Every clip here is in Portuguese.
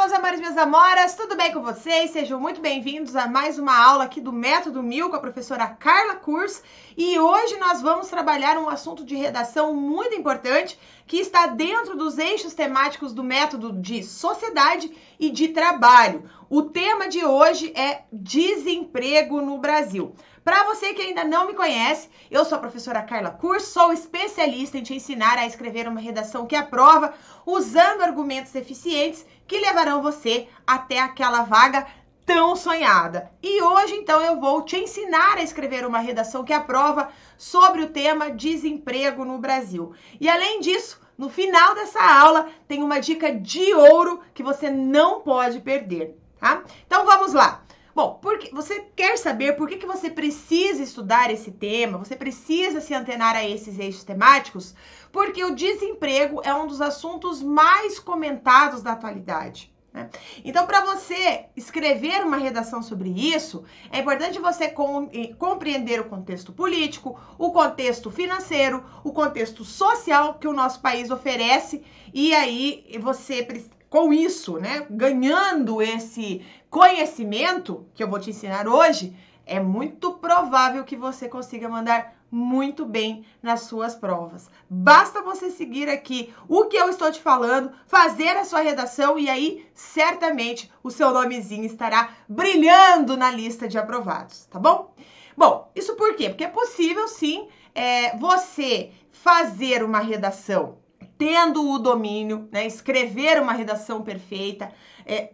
meus amores, minhas amoras, tudo bem com vocês? Sejam muito bem-vindos a mais uma aula aqui do Método 1000 com a professora Carla Kurz. E hoje nós vamos trabalhar um assunto de redação muito importante que está dentro dos eixos temáticos do método de sociedade e de trabalho. O tema de hoje é desemprego no Brasil. Para você que ainda não me conhece, eu sou a professora Carla Kurz, sou especialista em te ensinar a escrever uma redação que aprova, usando argumentos eficientes que levarão você até aquela vaga tão sonhada. E hoje, então, eu vou te ensinar a escrever uma redação que aprova sobre o tema desemprego no Brasil. E além disso, no final dessa aula, tem uma dica de ouro que você não pode perder, tá? Então, vamos lá. Bom, porque você quer saber por que você precisa estudar esse tema, você precisa se antenar a esses eixos temáticos? Porque o desemprego é um dos assuntos mais comentados da atualidade, né? Então, para você escrever uma redação sobre isso, é importante você compreender o contexto político, o contexto financeiro, o contexto social que o nosso país oferece, e aí você, com isso, né, ganhando esse conhecimento que eu vou te ensinar hoje, é muito provável que você consiga mandar muito bem nas suas provas. Basta você seguir aqui o que eu estou te falando, fazer a sua redação e aí certamente o seu nomezinho estará brilhando na lista de aprovados, tá bom? Bom, isso por quê? Porque é possível sim você fazer uma redação tendo o domínio, né, escrever uma redação perfeita,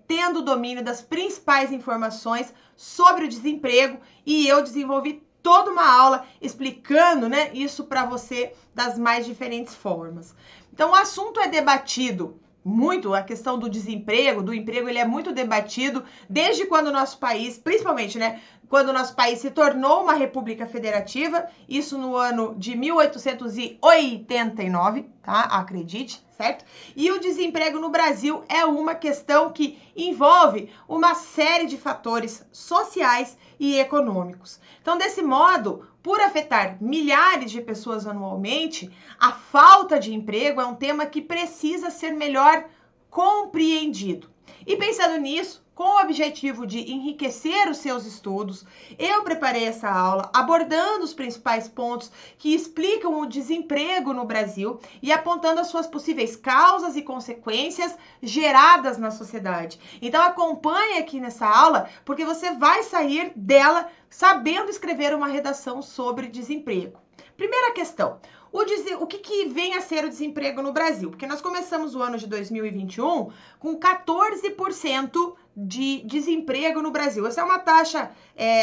tendo o domínio das principais informações sobre o desemprego, e eu desenvolvi toda uma aula explicando, né, isso para você das mais diferentes formas. Então, o assunto é debatido muito, a questão do desemprego, do emprego, ele é muito debatido desde quando o nosso país, principalmente, né, quando o nosso país se tornou uma república federativa, isso no ano de 1889, tá? Acredite, certo? E o desemprego no Brasil é uma questão que envolve uma série de fatores sociais e econômicos. Então, desse modo, por afetar milhares de pessoas anualmente, a falta de emprego é um tema que precisa ser melhor compreendido. E pensando nisso, com o objetivo de enriquecer os seus estudos, eu preparei essa aula abordando os principais pontos que explicam o desemprego no Brasil e apontando as suas possíveis causas e consequências geradas na sociedade. Então acompanhe aqui nessa aula, porque você vai sair dela sabendo escrever uma redação sobre desemprego. Primeira questão. O que vem a ser o desemprego no Brasil? Porque nós começamos o ano de 2021 com 14% de desemprego no Brasil. Essa é uma taxa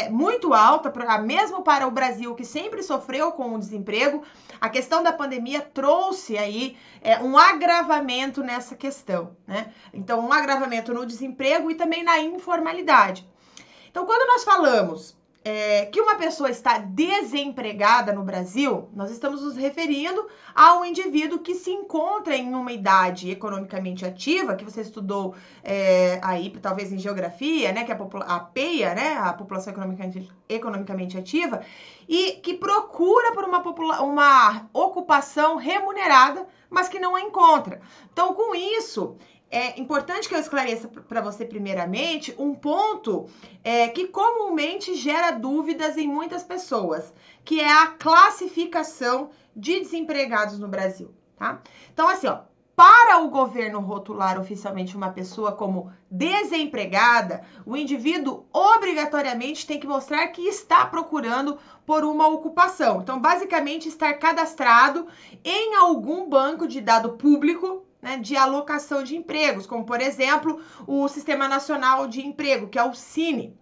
muito alta, mesmo para o Brasil, que sempre sofreu com o desemprego. A questão da pandemia trouxe aí um agravamento nessa questão, né? Então, um agravamento no desemprego e também na informalidade. Então, quando nós falamos que uma pessoa está desempregada no Brasil, nós estamos nos referindo a um indivíduo que se encontra em uma idade economicamente ativa, que você estudou aí talvez em geografia, né, que é a PEA, né, a população economicamente ativa, e que procura por uma ocupação remunerada, mas que não a encontra. Então, com isso, é importante que eu esclareça para você, primeiramente, um ponto que comumente gera dúvidas em muitas pessoas, que é a classificação de desempregados no Brasil, tá? Então, assim, ó, para o governo rotular oficialmente uma pessoa como desempregada, o indivíduo obrigatoriamente tem que mostrar que está procurando por uma ocupação. Então, basicamente, estar cadastrado em algum banco de dado público, né, de alocação de empregos, como, por exemplo, o Sistema Nacional de Emprego, que é o SINE.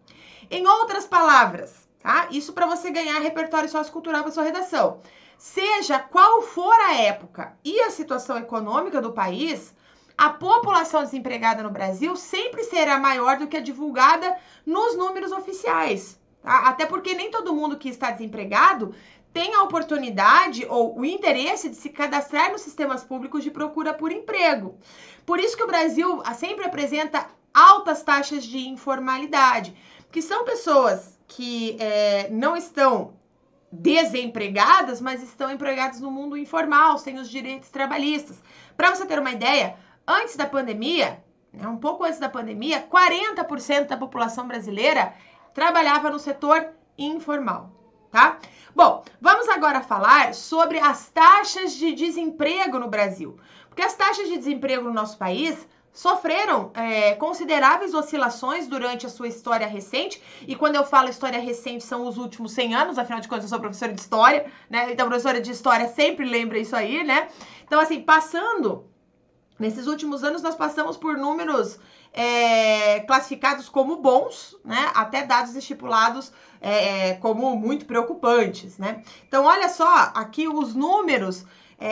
Em outras palavras, tá? Isso para você ganhar repertório sociocultural para sua redação. Seja qual for a época e a situação econômica do país, a população desempregada no Brasil sempre será maior do que a divulgada nos números oficiais, tá? Até porque nem todo mundo que está desempregado tem a oportunidade ou o interesse de se cadastrar nos sistemas públicos de procura por emprego. Por isso que o Brasil sempre apresenta altas taxas de informalidade, que são pessoas que não estão desempregadas, mas estão empregadas no mundo informal, sem os direitos trabalhistas. Para você ter uma ideia, antes da pandemia, né, um pouco antes da pandemia, 40% da população brasileira trabalhava no setor informal, tá? Bom, vamos agora falar sobre as taxas de desemprego no Brasil. Porque as taxas de desemprego no nosso país sofreram consideráveis oscilações durante a sua história recente, e quando eu falo história recente são os últimos 100 anos, afinal de contas eu sou professora de história, né? Então, professora de história sempre lembra isso aí, né? Então, assim, nesses últimos anos nós passamos por números classificados como bons, né? Até dados estipulados como muito preocupantes, né? Então, olha só aqui os números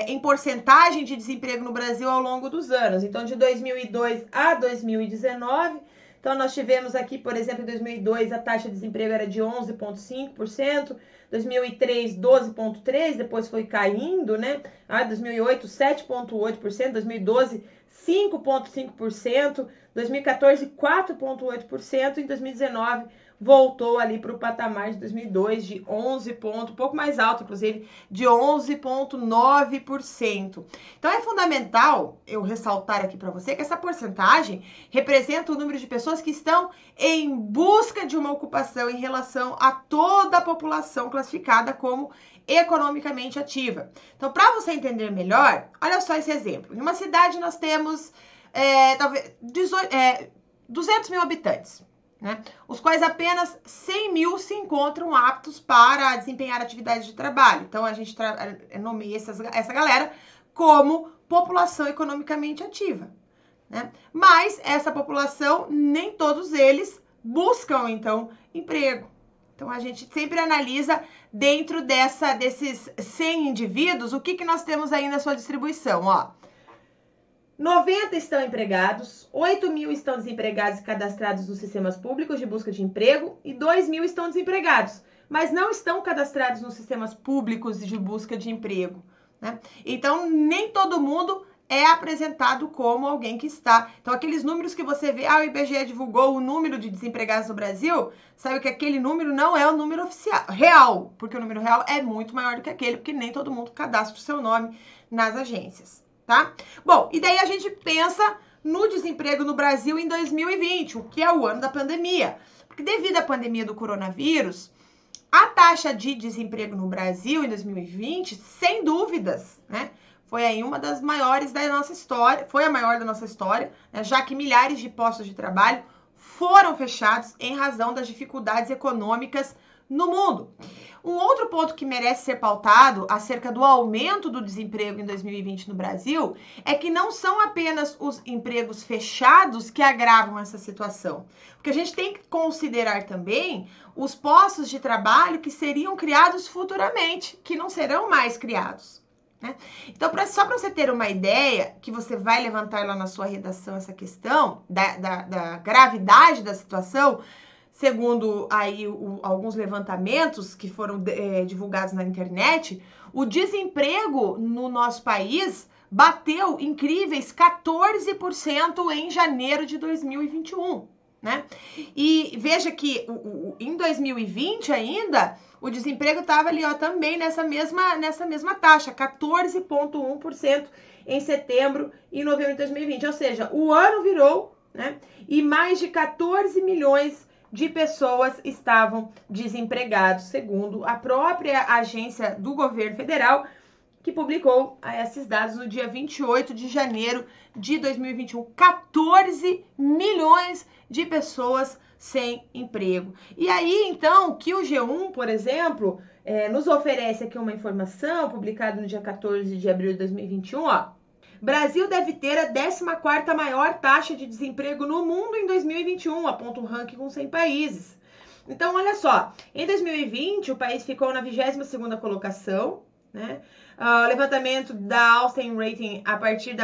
em porcentagem de desemprego no Brasil ao longo dos anos. Então, de 2002 a 2019, então nós tivemos aqui, por exemplo, em 2002 a taxa de desemprego era de 11,5%, 2003 12,3%, depois foi caindo, né? 2008 7,8%, 2012 5,5%, 2014 4,8% e em 2019 voltou ali para o patamar de 2002 de 11 ponto, um pouco mais alto, inclusive, de 11,9%. Então, é fundamental eu ressaltar aqui para você que essa porcentagem representa o número de pessoas que estão em busca de uma ocupação em relação a toda a população classificada como economicamente ativa. Então, para você entender melhor, olha só esse exemplo. Em uma cidade nós temos talvez 200 mil habitantes, né? Os quais apenas 100 mil se encontram aptos para desempenhar atividades de trabalho. Então, a gente nomeia essa galera como população economicamente ativa, né? Mas essa população, nem todos eles buscam, então, emprego. Então, a gente sempre analisa dentro desses 100 indivíduos, o que nós temos aí na sua distribuição, ó. 90 estão empregados, 8 mil estão desempregados e cadastrados nos sistemas públicos de busca de emprego e 2 mil estão desempregados, mas não estão cadastrados nos sistemas públicos de busca de emprego, né? Então, nem todo mundo é apresentado como alguém que está. Então, aqueles números que você vê, o IBGE divulgou o número de desempregados no Brasil, sabe que aquele número não é o número oficial, real, porque o número real é muito maior do que aquele, porque nem todo mundo cadastra o seu nome nas agências, tá? Bom, e daí a gente pensa no desemprego no Brasil em 2020, o que é o ano da pandemia. Porque devido à pandemia do coronavírus, a taxa de desemprego no Brasil em 2020, sem dúvidas, né, foi aí uma das maiores da nossa história, foi a maior da nossa história, né, já que milhares de postos de trabalho foram fechados em razão das dificuldades econômicas no mundo. Um outro ponto que merece ser pautado acerca do aumento do desemprego em 2020 no Brasil é que não são apenas os empregos fechados que agravam essa situação, porque a gente tem que considerar também os postos de trabalho que seriam criados futuramente, que não serão mais criados, né? Então, só para você ter uma ideia, que você vai levantar lá na sua redação essa questão da gravidade da situação, segundo aí alguns levantamentos que foram divulgados na internet, o desemprego no nosso país bateu incríveis 14% em janeiro de 2021, né? E veja que em 2020 ainda, o desemprego estava ali, ó, também nessa mesma taxa, 14,1% em setembro e novembro de 2020. Ou seja, o ano virou, né? E mais de 14 milhões de pessoas estavam desempregados, segundo a própria agência do governo federal, que publicou esses dados no dia 28 de janeiro de 2021. 14 milhões de pessoas sem emprego. E aí, então, que o G1, por exemplo, nos oferece aqui uma informação publicada no dia 14 de abril de 2021, ó. Brasil deve ter a 14ª maior taxa de desemprego no mundo em 2021, aponta um ranking com 100 países. Então, olha só, em 2020 o país ficou na 22ª colocação, né? O levantamento da Austin Rating, a partir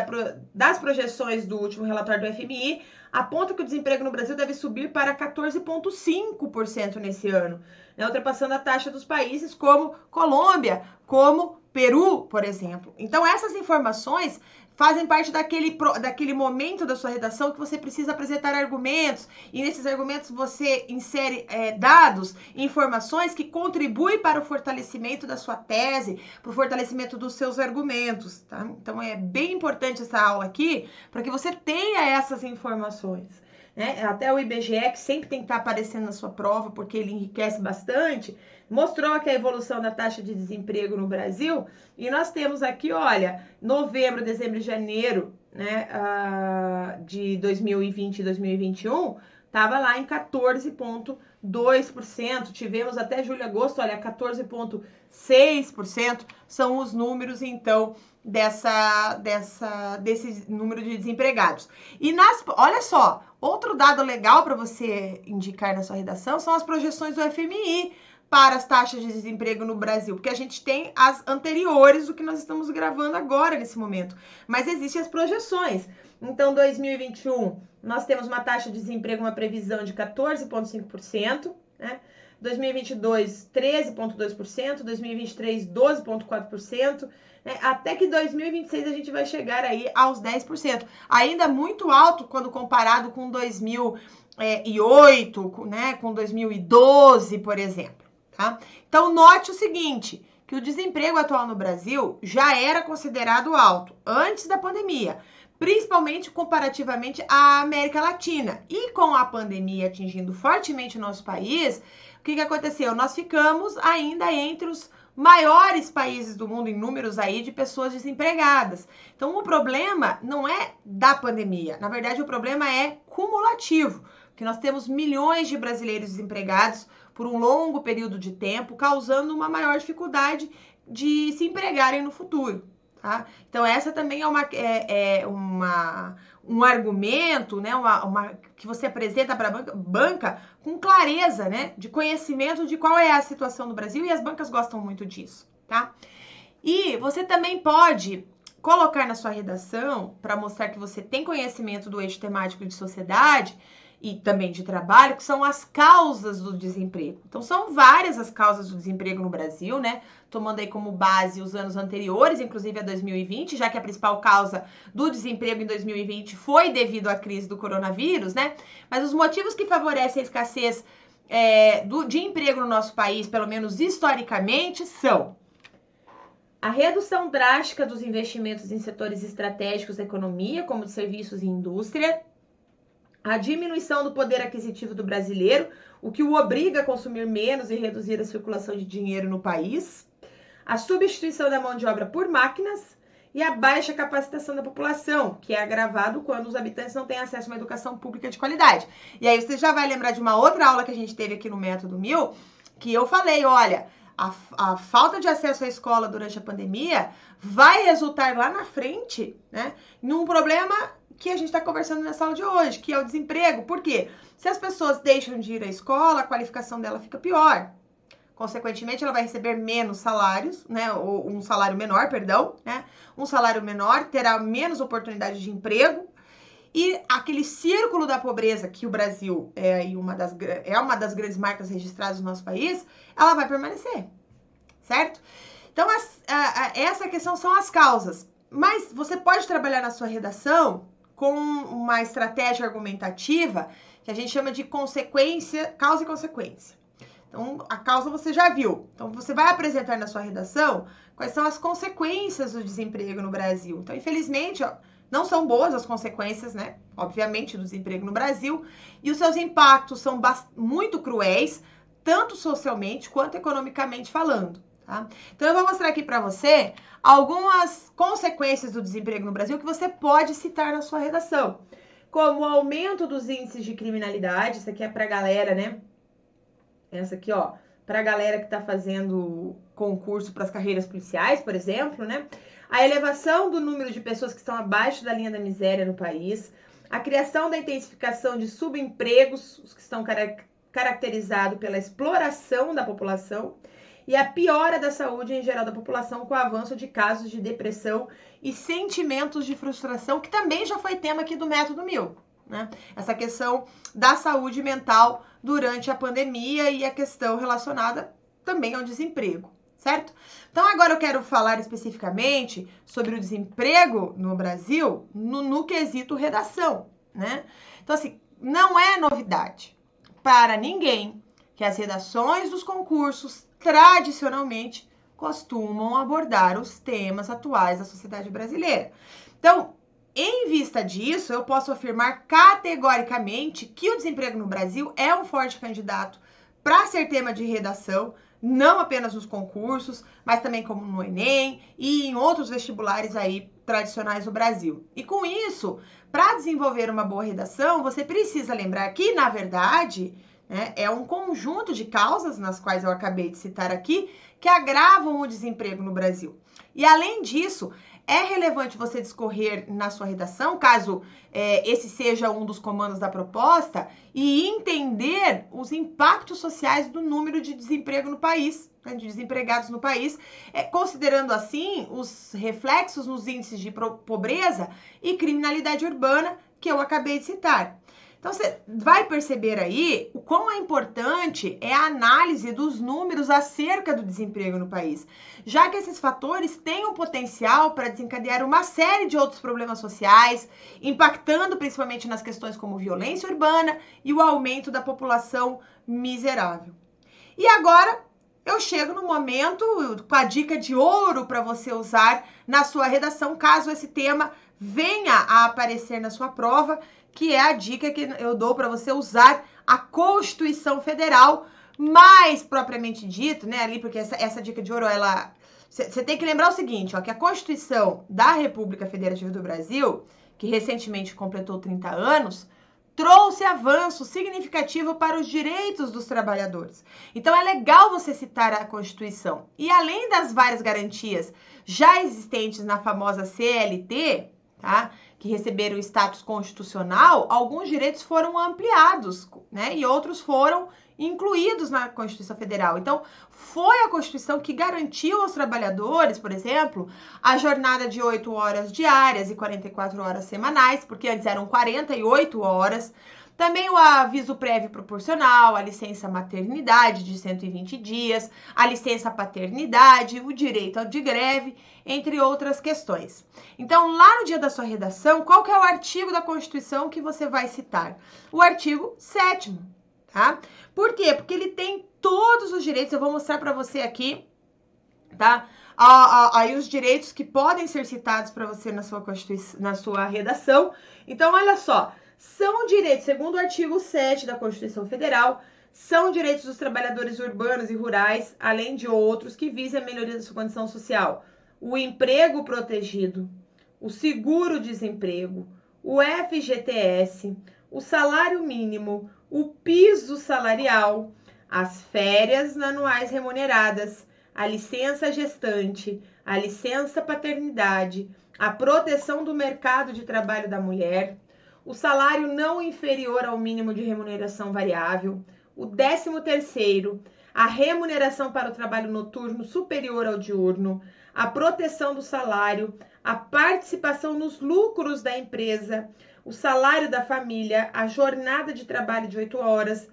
das projeções do último relatório do FMI, aponta que o desemprego no Brasil deve subir para 14,5% nesse ano, né? Ultrapassando a taxa dos países como Colômbia, como Peru, por exemplo. Então, essas informações fazem parte daquele momento da sua redação que você precisa apresentar argumentos, e nesses argumentos você insere dados, informações que contribuem para o fortalecimento da sua tese, para o fortalecimento dos seus argumentos, tá? Então é bem importante essa aula aqui, para que você tenha essas informações. Até o IBGE, que sempre tem que estar aparecendo na sua prova, porque ele enriquece bastante, mostrou aqui a evolução da taxa de desemprego no Brasil, e nós temos aqui, olha, novembro, dezembro e janeiro, né, de 2020 e 2021, estava lá em 14,2%, tivemos até julho e agosto, olha, 14,6%, são os números, então, desse número de desempregados. E olha só, outro dado legal para você indicar na sua redação são as projeções do FMI para as taxas de desemprego no Brasil, porque a gente tem as anteriores do que nós estamos gravando agora nesse momento, mas existem as projeções. Então, 2021, nós temos uma taxa de desemprego, uma previsão de 14,5%, né? 2022, 13,2%, 2023, 12,4%, né? Até que 2026 a gente vai chegar aí aos 10%. Ainda muito alto quando comparado com 2008, né? Com 2012, por exemplo. Tá? Então, note o seguinte, que o desemprego atual no Brasil já era considerado alto antes da pandemia, principalmente comparativamente à América Latina. E com a pandemia atingindo fortemente o nosso país, o que aconteceu? Nós ficamos ainda entre os maiores países do mundo em números aí de pessoas desempregadas. Então, o problema não é da pandemia, na verdade, o problema é cumulativo, porque nós temos milhões de brasileiros desempregados por um longo período de tempo, causando uma maior dificuldade de se empregarem no futuro. Tá? Então, essa também é um argumento, né, que você apresenta para a banca com clareza, né, de conhecimento de qual é a situação do Brasil, e as bancas gostam muito disso. Tá? E você também pode colocar na sua redação, para mostrar que você tem conhecimento do eixo temático de sociedade e também de trabalho, que são as causas do desemprego. Então, são várias as causas do desemprego no Brasil, né? Tomando aí como base os anos anteriores, inclusive a 2020, já que a principal causa do desemprego em 2020 foi devido à crise do coronavírus, né? Mas os motivos que favorecem a escassez de emprego no nosso país, pelo menos historicamente, são a redução drástica dos investimentos em setores estratégicos da economia, como de serviços e indústria, a diminuição do poder aquisitivo do brasileiro, o que o obriga a consumir menos e reduzir a circulação de dinheiro no país, a substituição da mão de obra por máquinas e a baixa capacitação da população, que é agravado quando os habitantes não têm acesso a uma educação pública de qualidade. E aí você já vai lembrar de uma outra aula que a gente teve aqui no Método 1000, que eu falei, olha, a falta de acesso à escola durante a pandemia vai resultar lá na frente, né, num problema que a gente está conversando nessa aula de hoje, que é o desemprego. Por quê? Se as pessoas deixam de ir à escola, a qualificação dela fica pior. Consequentemente, ela vai receber menos salários, né? Ou um salário menor, perdão, né? Um salário menor, terá menos oportunidade de emprego. E aquele círculo da pobreza, que o Brasil é uma das grandes marcas registradas no nosso país, ela vai permanecer, certo? Então, essa questão são as causas. Mas você pode trabalhar na sua redação com uma estratégia argumentativa que a gente chama de causa e consequência. Então, a causa você já viu. Então, você vai apresentar na sua redação quais são as consequências do desemprego no Brasil. Então, infelizmente, não são boas as consequências, né? Obviamente, do desemprego no Brasil. E os seus impactos são muito cruéis, tanto socialmente quanto economicamente falando. Tá? Então, eu vou mostrar aqui para você algumas consequências do desemprego no Brasil que você pode citar na sua redação, como o aumento dos índices de criminalidade. Isso aqui é para a galera, né? Essa aqui, ó, para a galera que está fazendo concurso para as carreiras policiais, por exemplo, né? A elevação do número de pessoas que estão abaixo da linha da miséria no país, a criação da intensificação de subempregos, os que estão caracterizados pela exploração da população, e a piora da saúde em geral da população com o avanço de casos de depressão e sentimentos de frustração, que também já foi tema aqui do Método 1000, né? Essa questão da saúde mental durante a pandemia e a questão relacionada também ao desemprego, certo? Então, agora eu quero falar especificamente sobre o desemprego no Brasil no quesito redação, né? Então, assim, não é novidade para ninguém que as redações dos concursos tradicionalmente costumam abordar os temas atuais da sociedade brasileira. Então, em vista disso, eu posso afirmar categoricamente que o desemprego no Brasil é um forte candidato para ser tema de redação, não apenas nos concursos, mas também como no Enem e em outros vestibulares aí tradicionais do Brasil. E com isso, para desenvolver uma boa redação, você precisa lembrar que, na verdade, né, é um conjunto de causas, nas quais eu acabei de citar aqui, que agravam o desemprego no Brasil. E, além disso, é relevante você discorrer na sua redação, caso esse seja um dos comandos da proposta, e entender os impactos sociais do número de desemprego no país, né, de desempregados no país, considerando assim os reflexos nos índices de pobreza e criminalidade urbana que eu acabei de citar. Então, você vai perceber aí o quão é importante é a análise dos números acerca do desemprego no país, já que esses fatores têm um potencial para desencadear uma série de outros problemas sociais, impactando principalmente nas questões como violência urbana e o aumento da população miserável. E agora, eu chego no momento com a dica de ouro para você usar na sua redação, caso esse tema venha a aparecer na sua prova, que é a dica que eu dou para você usar a Constituição Federal, mais propriamente dito, né, ali, porque essa dica de ouro, ela... Você tem que lembrar o seguinte, ó, que a Constituição da República Federativa do Brasil, que recentemente completou 30 anos, trouxe avanço significativo para os direitos dos trabalhadores. Então, é legal você citar a Constituição. E além das várias garantias já existentes na famosa CLT, tá, que receberam status constitucional, alguns direitos foram ampliados, né, e outros foram incluídos na Constituição Federal. Então, foi a Constituição que garantiu aos trabalhadores, por exemplo, a jornada de 8 horas diárias e 44 horas semanais, porque antes eram 48 horas. Também o aviso prévio proporcional, a licença maternidade de 120 dias, a licença paternidade, o direito de greve, entre outras questões. Então, lá no dia da sua redação, qual que é o artigo da Constituição que você vai citar? O artigo 7º, tá? Por quê? Porque ele tem todos os direitos, eu vou mostrar para você aqui, tá? Aí os direitos que podem ser citados para você na sua redação. Então, olha só, são direitos, segundo o artigo 7 da Constituição Federal, são direitos dos trabalhadores urbanos e rurais, além de outros que visem a melhoria da sua condição social. O emprego protegido, o seguro-desemprego, o FGTS, o salário mínimo, o piso salarial, as férias anuais remuneradas, a licença gestante, a licença paternidade, a proteção do mercado de trabalho da mulher, o salário não inferior ao mínimo de remuneração variável, o 13º, a remuneração para o trabalho noturno superior ao diurno, a proteção do salário, a participação nos lucros da empresa, o salário da família, a jornada de trabalho de 8 horas,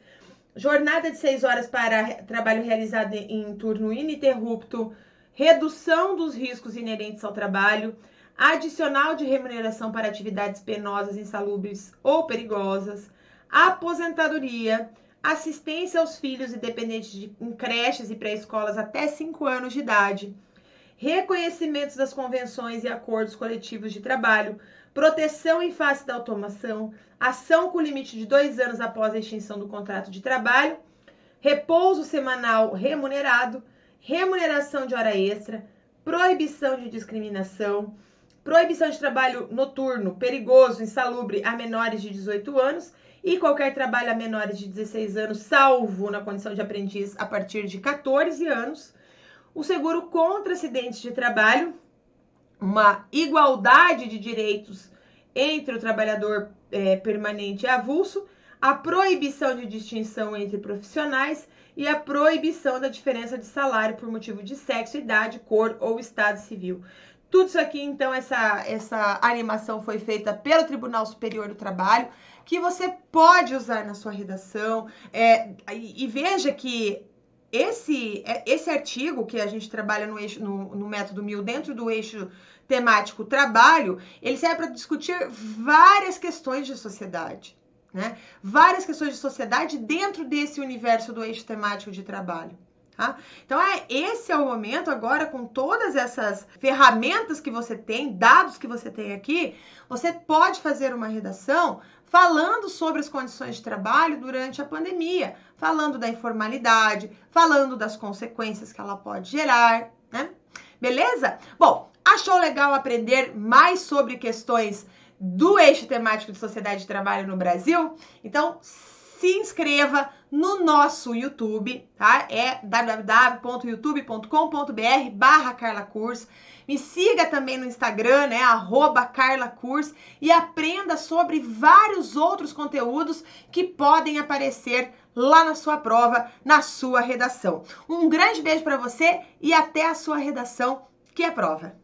jornada de 6 horas para trabalho realizado em turno ininterrupto, redução dos riscos inerentes ao trabalho, adicional de remuneração para atividades penosas, insalubres ou perigosas, aposentadoria, assistência aos filhos e dependentes em creches e pré-escolas até 5 anos de idade, reconhecimentos das convenções e acordos coletivos de trabalho, proteção em face da automação, ação com limite de 2 anos após a extinção do contrato de trabalho, repouso semanal remunerado, remuneração de hora extra, proibição de discriminação, proibição de trabalho noturno, perigoso, insalubre a menores de 18 anos e qualquer trabalho a menores de 16 anos, salvo na condição de aprendiz a partir de 14 anos, o seguro contra acidentes de trabalho, uma igualdade de direitos entre o trabalhador permanente e avulso, a proibição de distinção entre profissionais e a proibição da diferença de salário por motivo de sexo, idade, cor ou estado civil. Tudo isso aqui, então, essa animação foi feita pelo Tribunal Superior do Trabalho, que você pode usar na sua redação. E veja que esse artigo que a gente trabalha no método MIL dentro do eixo temático trabalho, ele serve para discutir várias questões de sociedade, né? Várias questões de sociedade dentro desse universo do eixo temático de trabalho. Tá? Então, esse é o momento agora, com todas essas ferramentas que você tem, dados que você tem aqui, você pode fazer uma redação falando sobre as condições de trabalho durante a pandemia, falando da informalidade, falando das consequências que ela pode gerar, né? Beleza? Bom, achou legal aprender mais sobre questões do eixo temático de sociedade e trabalho no Brasil? Então, se inscreva no nosso YouTube, tá? É www.youtube.com.br/carlacurs. Me siga também no Instagram, né? @carlacurs, e aprenda sobre vários outros conteúdos que podem aparecer lá na sua prova, na sua redação. Um grande beijo para você e até a sua redação, que é prova.